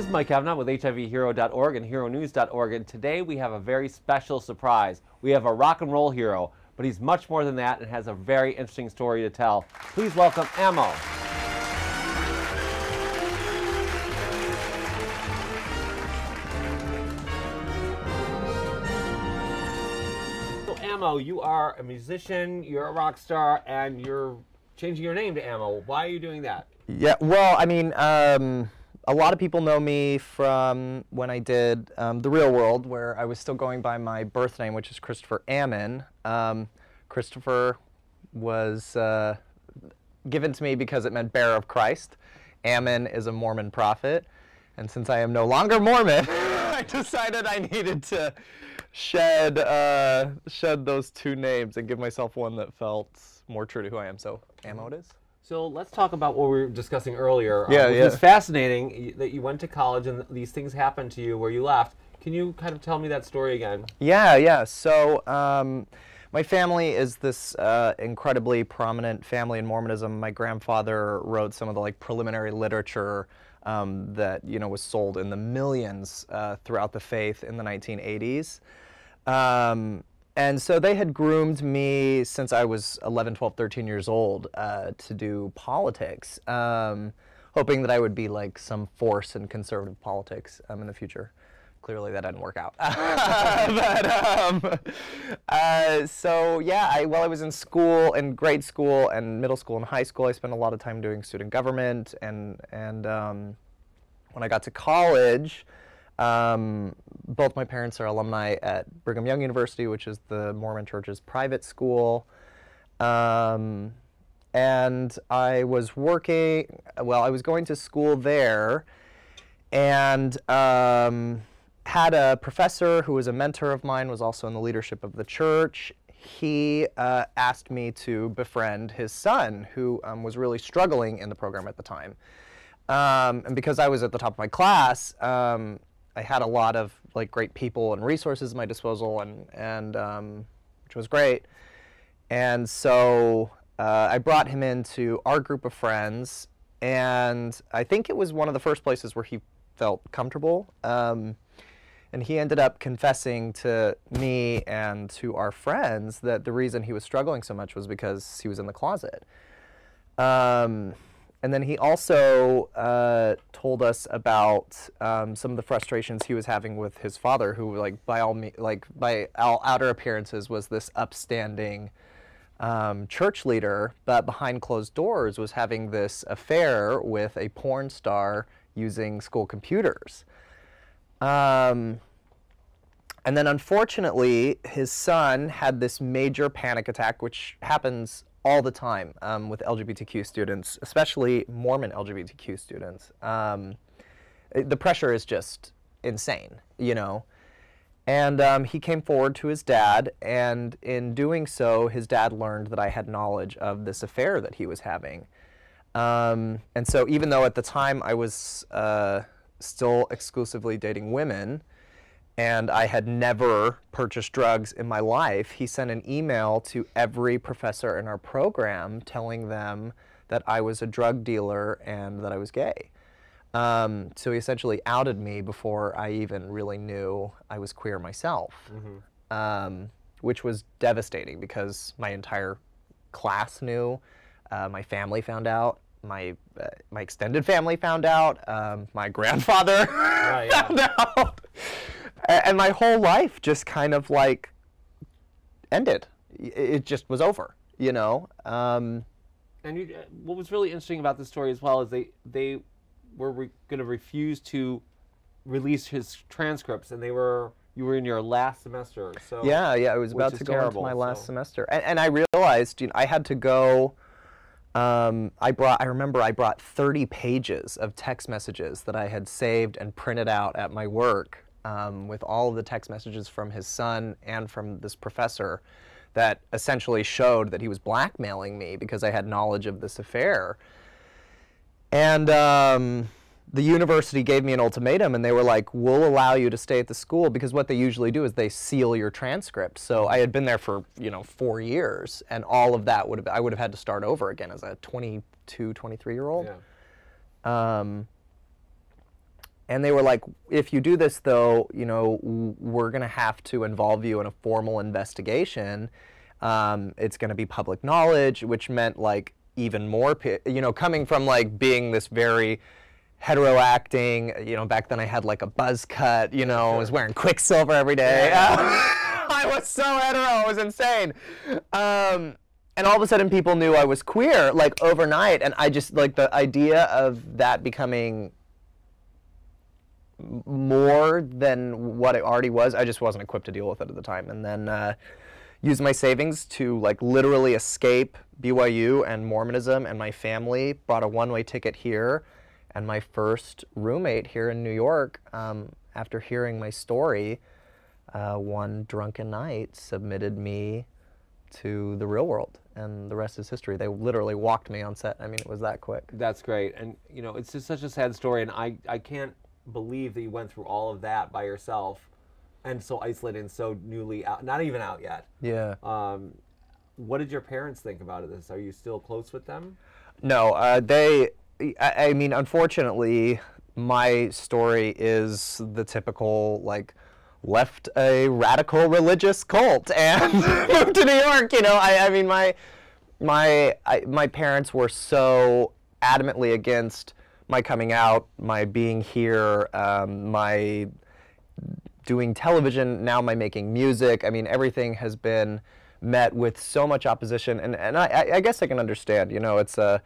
This is Mike Kavanaugh with HIVHero.org and HERONEWS.org, and today we have a very special surprise. We have a rock and roll hero, but he's much more than that and has a very interesting story to tell. Please welcome EMMO. So EMMO, you are a musician, you're a rock star, and you're changing your name to EMMO. Why are you doing that? Yeah, well, I mean, a lot of people know me from when I did The Real World, where I was still going by my birth name, which is Christopher Ammon. Christopher was given to me because it meant bearer of Christ. Ammon is a Mormon prophet. And since I am no longer Mormon, I decided I needed to shed those two names and give myself one that felt more true to who I am. So, EMMO it is. So let's talk about what we were discussing earlier. Yeah. It's fascinating that you went to college and these things happened to you where you left. Can you kind of tell me that story again? Yeah. So my family is this incredibly prominent family in Mormonism. My grandfather wrote some of the preliminary literature that was sold in the millions throughout the faith in the 1980s. And so they had groomed me since I was 11, 12, 13 years old to do politics, hoping that I would be like some force in conservative politics in the future. Clearly that didn't work out. So yeah, while I was in school, in grade school and middle school and high school, I spent a lot of time doing student government. And when I got to college, both my parents are alumni at Brigham Young University, which is the Mormon Church's private school. And I was I was going to school there and had a professor who was a mentor of mine, was also in the leadership of the church. He asked me to befriend his son, who was really struggling in the program at the time. And because I was at the top of my class, I had a lot of great people and resources at my disposal, and which was great. And so I brought him into our group of friends, and I think it was one of the first places where he felt comfortable. And he ended up confessing to me and to our friends that the reason he was struggling so much was because he was in the closet. And then he also told us about some of the frustrations he was having with his father, who, by all outer appearances, was this upstanding church leader, but behind closed doors was having this affair with a porn star using school computers. And then, unfortunately, his son had this major panic attack, which happens all the time with LGBTQ students, especially Mormon LGBTQ students. The pressure is just insane, And he came forward to his dad, and in doing so, his dad learned that I had knowledge of this affair that he was having. And so even though at the time I was still exclusively dating women, and I had never purchased drugs in my life, he sent an email to every professor in our program telling them that I was a drug dealer and that I was gay. So he essentially outed me before I even really knew I was queer myself, which was devastating because my entire class knew, my family found out, my extended family found out, my grandfather found out. And my whole life just kind of ended. It just was over, And what was really interesting about this story as well is they were going to refuse to release his transcripts, and you were in your last semester. So yeah, I was about to go into my last semester, and I realized I had to go. I remember I brought 30 pages of text messages that I had saved and printed out at my work. With all of the text messages from his son and from this professor that essentially showed that he was blackmailing me because I had knowledge of this affair. And the university gave me an ultimatum, and they were like, we'll allow you to stay at the school, because what they usually do is they seal your transcript. So I had been there for 4 years, and all of that I would have had to start over again as a 22, 23-year-old. Yeah. And they were like, if you do this, though, you know, we're going to have to involve you in a formal investigation. It's going to be public knowledge, which meant like even more, you know, coming from like being this very hetero acting, you know, back then I had like a buzz cut, you know, I was wearing Quicksilver every day. I was so hetero, it was insane. And all of a sudden people knew I was queer, like overnight, and I just, like the idea of that becoming more than what it already was, I just wasn't equipped to deal with it at the time. And then used my savings to like literally escape BYU and Mormonism and my family, bought a one-way ticket here, and my first roommate here in New York, after hearing my story, one drunken night submitted me to the real world, and the rest is history. They literally walked me on set. I mean, it was that quick. That's great. And you know, it's just such a sad story, and I can't believe that you went through all of that by yourself and so isolated and so newly out, not even out yet. Yeah. What did your parents think about this? Are you still close with them? No, I mean, unfortunately, my story is the typical, like, left a radical religious cult and moved to New York, you know. I mean, my parents were so adamantly against my coming out, my being here, my doing television, now my making music. I mean, everything has been met with so much opposition, and I guess I can understand, you know, it's I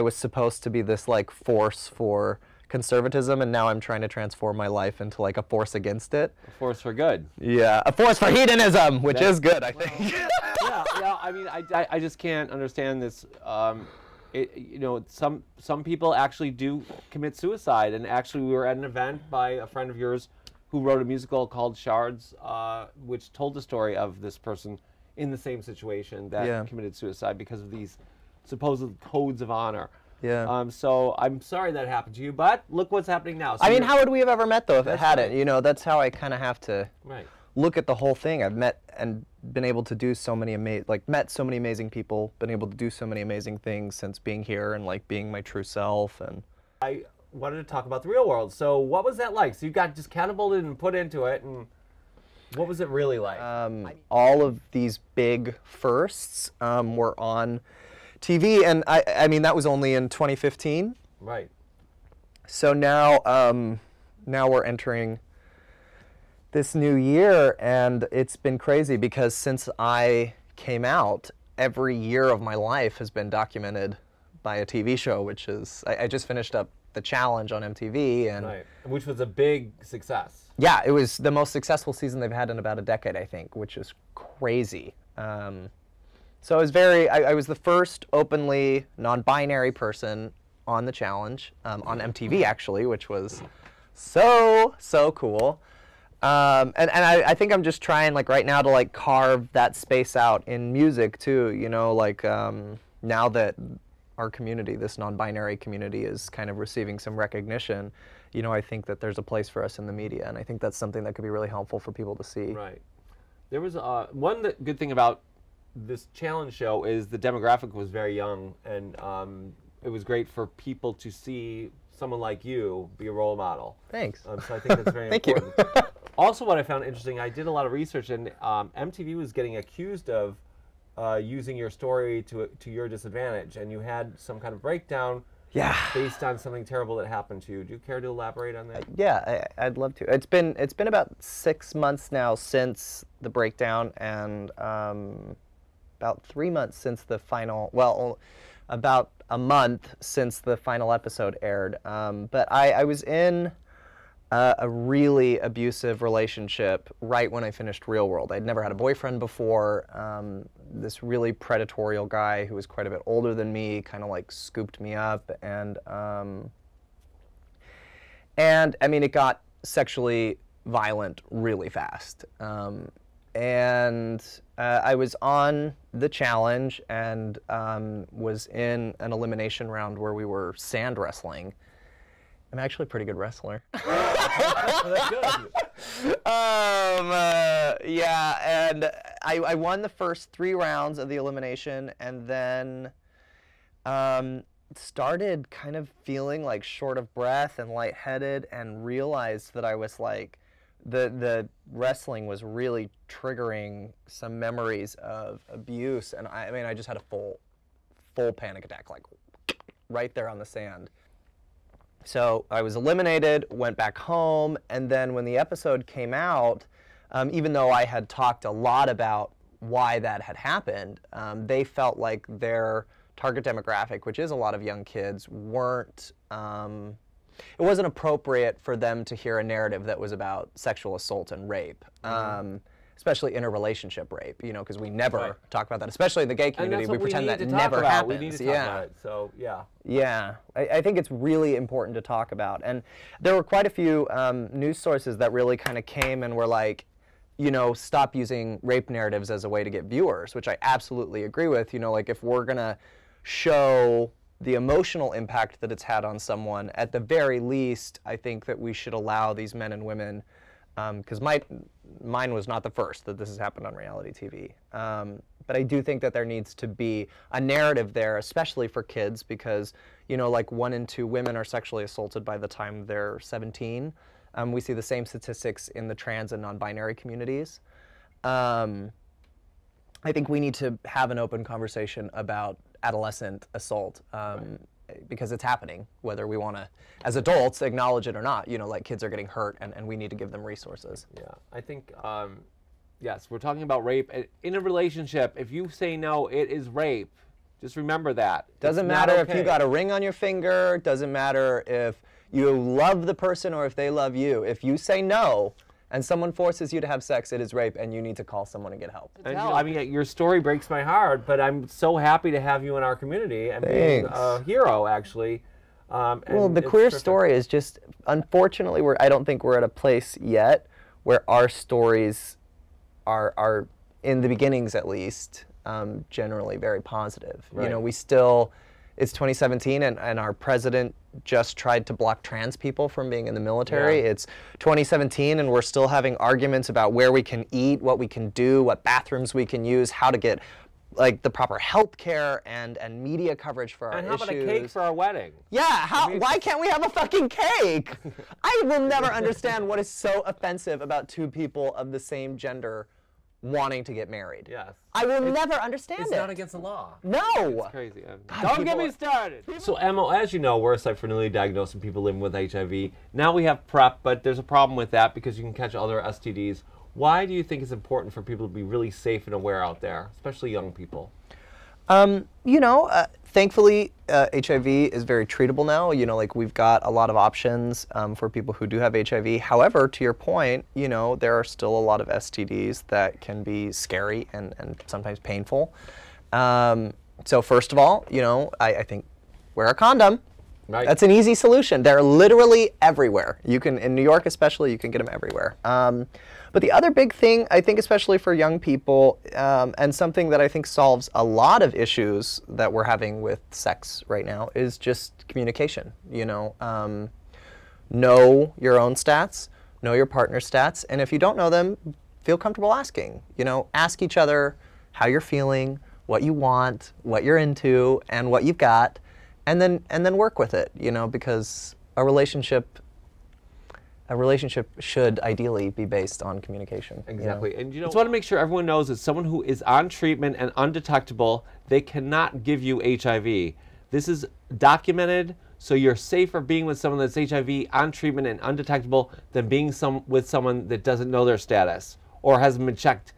was supposed to be this like force for conservatism, and now I'm trying to transform my life into like a force against it. A force for good. Yeah, a force for hedonism, which is good, I think. Yeah, I mean, I just can't understand this. You know, some people actually do commit suicide, and actually we were at an event by a friend of yours who wrote a musical called Shards, which told the story of this person in the same situation that committed suicide because of these supposed codes of honor. Yeah. So I'm sorry that happened to you, but look what's happening now. So I mean, how would we have ever met, though, if it hadn't? You know, that's how I kind of have to look at the whole thing. I've met and been able to do so many met so many amazing people, been able to do so many amazing things since being here and like being my true self. And I wanted to talk about the real world. So what was that like? So you got just catapulted and put into it, and what was it really like? All of these big firsts were on TV, and I mean, that was only in 2015. Right. So now, now we're entering this new year, and it's been crazy because since I came out, every year of my life has been documented by a TV show, which is, I just finished up The Challenge on MTV, and which was a big success. Yeah, it was the most successful season they've had in about a decade, I think, which is crazy. So it was I was the first openly non-binary person on The Challenge, on MTV actually, which was so cool. And I think I'm just trying, like, right now to like carve that space out in music too, you know, like now that our community, this non-binary community, is kind of receiving some recognition, you know, I think that there's a place for us in the media, and I think that's something that could be really helpful for people to see. Right. There was one good thing about this challenge show is the demographic was very young, and it was great for people to see someone like you be a role model. Thanks. So I think that's very Thank important. you. Also, what I found interesting, I did a lot of research, and MTV was getting accused of using your story to your disadvantage, and you had some kind of breakdown based on something terrible that happened to you. Do you care to elaborate on that? Yeah, I'd love to. It's been about 6 months now since the breakdown, and about 3 months since the final, well, about a month since the final episode aired. But I was in a really abusive relationship right when I finished Real World. I'd never had a boyfriend before. This really predatorial guy who was quite a bit older than me kind of like scooped me up, and I mean, it got sexually violent really fast. And I was on The Challenge and was in an elimination round where we were sand wrestling. I'm actually a pretty good wrestler. Yeah, and I won the first 3 rounds of the elimination, and then started kind of feeling like short of breath and lightheaded, and realized that I was like, the wrestling was really triggering some memories of abuse, and I mean, I just had a full panic attack, like right there on the sand. So I was eliminated, went back home, and then when the episode came out, even though I had talked a lot about why that had happened, they felt like their target demographic, which is a lot of young kids, weren't, it wasn't appropriate for them to hear a narrative that was about sexual assault and rape, especially interrelationship rape, you know, because we never talk about that, especially in the gay community. We pretend that never happens. We need to talk about it, so yeah. Yeah, I think it's really important to talk about. And there were quite a few news sources that really kind of came and were like, you know, stop using rape narratives as a way to get viewers, which I absolutely agree with. You know, like if we're going to show the emotional impact that it's had on someone, at the very least, I think that we should allow these men and women, because mine was not the first that this has happened on reality TV. But I do think that there needs to be a narrative there, especially for kids, because, you know, like 1 in 2 women are sexually assaulted by the time they're 17. We see the same statistics in the trans and non-binary communities. I think we need to have an open conversation about adolescent assault, because it's happening, whether we want to, as adults, acknowledge it or not. You know, like kids are getting hurt, and we need to give them resources. Yeah, I think, yes, we're talking about rape. In a relationship, if you say no, it is rape. Just remember that. Doesn't matter if you got a ring on your finger, doesn't matter if you love the person or if they love you. If you say no, and someone forces you to have sex, it is rape, and you need to call someone and get help. And, I mean, your story breaks my heart, but I'm so happy to have you in our community and being a hero, actually. Well, the queer story is just, unfortunately, I don't think we're at a place yet where our stories are in the beginnings, at least, generally very positive. Right. You know, we still, it's 2017, and our president just tried to block trans people from being in the military. Yeah. It's 2017, and we're still having arguments about where we can eat, what we can do, what bathrooms we can use, how to get like the proper health care and media coverage for our issues. And how about a cake for our wedding? Yeah, why can't we have a fucking cake? I will never understand what is so offensive about 2 people of the same gender wanting to get married. Yes. I will never understand it. It's not against the law. No. It's crazy. Don't get me started. So, Emmo, as you know, we're a site for newly diagnosed and people living with HIV. Now we have PrEP, but there's a problem with that because you can catch other STDs. Why do you think it's important for people to be really safe and aware out there, especially young people? You know, thankfully, HIV is very treatable now. You know, like we've got a lot of options for people who do have HIV. However, to your point, you know, there are still a lot of STDs that can be scary and sometimes painful. So first of all, you know, I think wear a condom. Right. That's an easy solution. They're literally everywhere. You can, in New York especially, you can get them everywhere. But the other big thing, I think especially for young people, and something that I think solves a lot of issues that we're having with sex right now, is just communication. You know, know your own stats, know your partner's stats, and if you don't know them, feel comfortable asking. You know, ask each other how you're feeling, what you want, what you're into, and what you've got. And then work with it, you know, because a relationship should ideally be based on communication. Exactly. You know? And you know, I just want to make sure everyone knows that someone who is on treatment and undetectable, they cannot give you HIV. This is documented, so you're safer being with someone that's HIV on treatment and undetectable than being with someone that doesn't know their status or hasn't been checked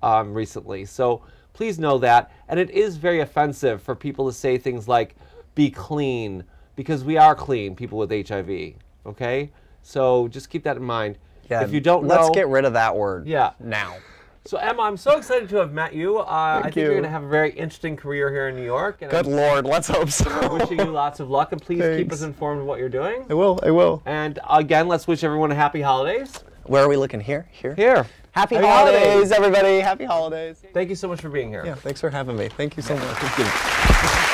recently. So please know that. And it is very offensive for people to say things like, be clean, because we are clean, people with HIV, okay? So just keep that in mind. Yeah, if you don't know, let's get rid of that word now. So Emma, I'm so excited to have met you. I think you're going to have a very interesting career here in New York. And Good Lord, let's hope so. Wishing you lots of luck, and please keep us informed of what you're doing. I will. And again, let's wish everyone a happy holidays. Where are we looking? Here? Here. Happy holidays, everybody. Happy holidays. Thank you so much for being here. Yeah, thanks for having me. Thank you so much. Thank you.